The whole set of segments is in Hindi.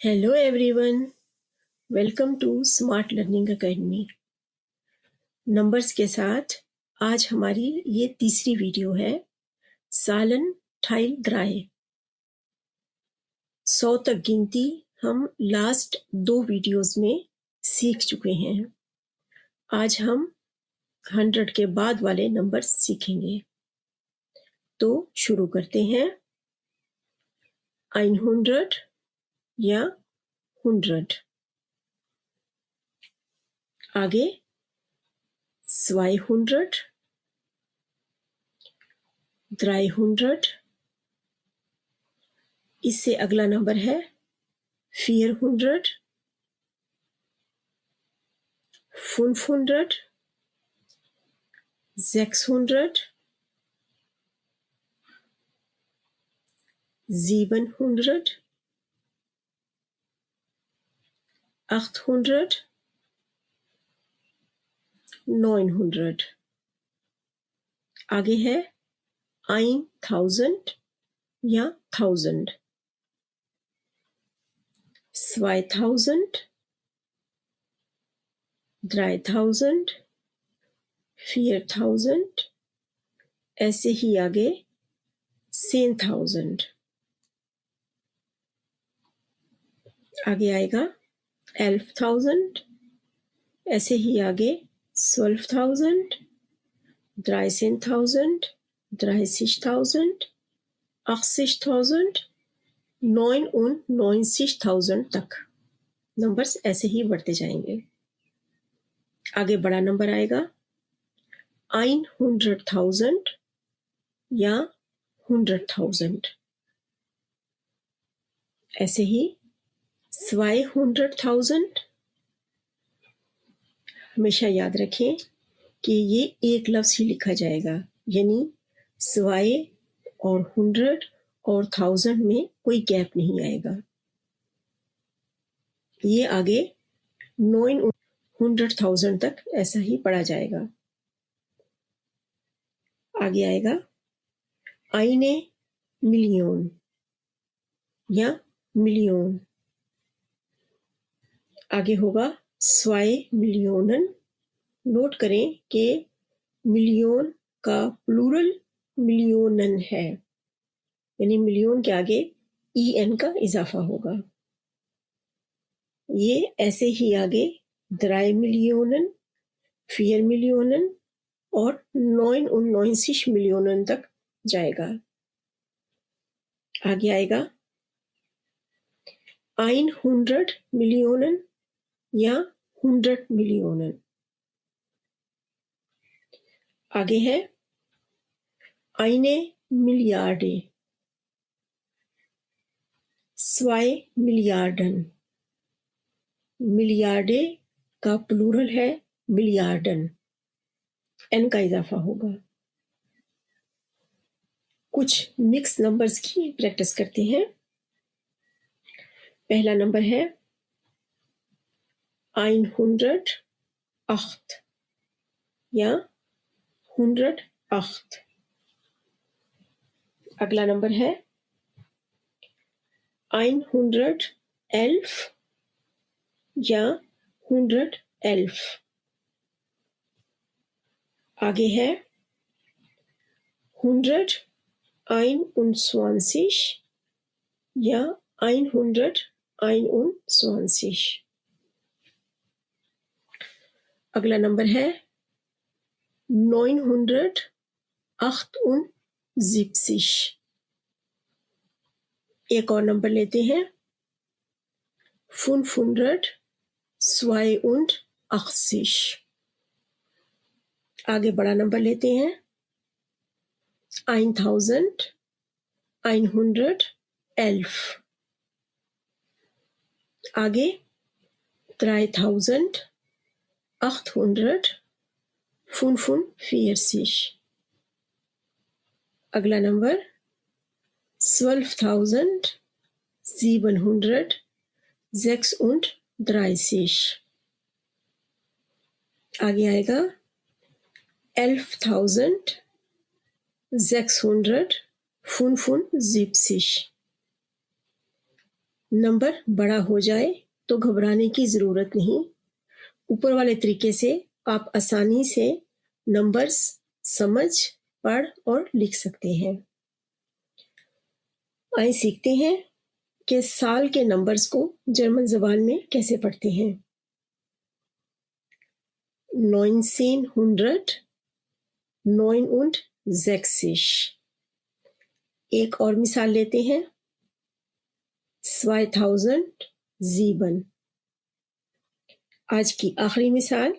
Hello everyone, welcome to smart learning academy. Numbers के साथ आज हमारी ये तीसरी वीडियो है। सालन ठाइल द्राय 100 तक गिनती हम लास्ट 2 वीडियोस में सीख चुके हैं। आज हम 100 के बाद वाले नंबर्स सीखेंगे। तो शुरू करते हैं। 100 या 100। आगे 200, 300। इससे अगला नंबर है 400, 500, 600, 700, 800, 900। आगे है 1000 या 1000, 2000, 3000, 4000। ऐसे ही आगे 10,000। आगे आएगा 11,000। ऐसे ही आगे 12,000, 13,000, 30,000, 80,000, 99,000 तक नंबर्स ऐसे ही बढ़ते जाएंगे। आगे बड़ा नंबर आएगा 100,000 या 100,000। ऐसे ही 200,000। हमेशा याद रखें कि ये एक लफ्ज़ ही लिखा जाएगा, यानी 2 और 100 और 1000 में कोई गैप नहीं आएगा। ये आगे 900,000 तक ऐसा ही पढ़ा जाएगा। आगे आएगा आईने मिलियन या मिलियन। आगे होगा 2 मिलियनन। नोट करें कि मिलियन का प्लूरल मिलियनन है, यानी मिलियन के आगे en का इजाफा होगा। ये ऐसे ही आगे 3 मिलियनन, 4 मिलियनन और 99 मिलियनन तक जाएगा। आगे आएगा 100 मिलियनन या 100 मिलियनन। आगे है eine Milliarde, 2 Milliarden। मिलियार्डे का प्लूरल है मिलियार्डन, एन का इजाफा होगा। कुछ मिक्स नंबर्स की प्रैक्टिस करते हैं। पहला नंबर है 108 या 108। अगला नंबर है 111 या 111। आगे है 121 या 121। अगला नंबर है 978। एक और नंबर लेते हैं 582। आगे बड़ा नंबर लेते हैं 1,111। आगे 3,845। अगला नंबर 12,736। आगे आएगा 11,675। नंबर बड़ा हो जाए तो घबराने की ज़रूरत नहीं। ऊपर वाले तरीके से आप आसानी से नंबर्स समझ, पढ़ और लिख सकते हैं। आइए सीखते हैं कि साल के नंबर्स को जर्मन ज़बान में कैसे पढ़ते हैं। 1969। एक और मिसाल लेते हैं। 2007। आज की आखिरी मिसाल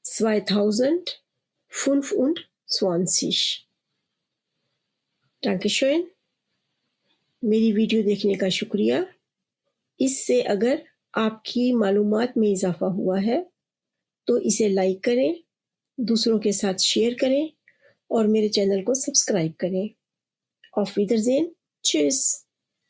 2025। Dankeschön। मेरी वीडियो देखने का शुक्रिया। इससे अगर आपकी मालूमात में इजाफा हुआ है तो इसे लाइक करें, दूसरों के साथ शेयर करें और मेरे चैनल को सब्सक्राइब करें। Auf Wiedersehen। Tschüss।